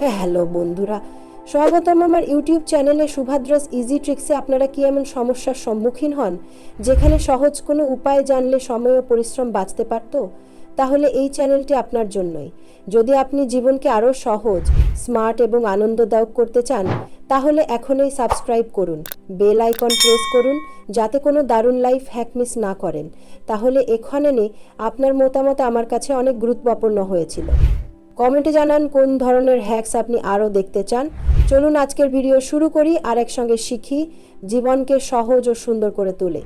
Hello বন্ধুরা, স্বাগতম আমার ইউটিউব চ্যানেলে সুভাদ্রাস ইজি ট্রিক্সে। আপনারা কি এমন সমস্যার সম্মুখীন হন যেখানে সহজ কোনো উপায় জানলে সময় ও পরিশ্রম বাঁচতে পারত? তাহলে এই চ্যানেলটি আপনার জন্যই। যদি আপনি জীবনকে আরও সহজ, স্মার্ট এবং আনন্দদায়ক করতে চান তাহলে এখনই সাবস্ক্রাইব করুন, বেল আইকন প্রেস করুন যাতে কোনো দারুণ লাইফ হ্যাক মিস না করেন। তাহলে এখানে আপনার মতামত আমার কাছে অনেক গুরুত্বপূর্ণ হয়েছিল। কমেন্টে জানান কোন ধরনের হ্যাকস আপনি আরও দেখতে চান। চলুন আজকের ভিডিও শুরু করি আর একসঙ্গে শিখি জীবনকে সহজ ও সুন্দর করে তোলে।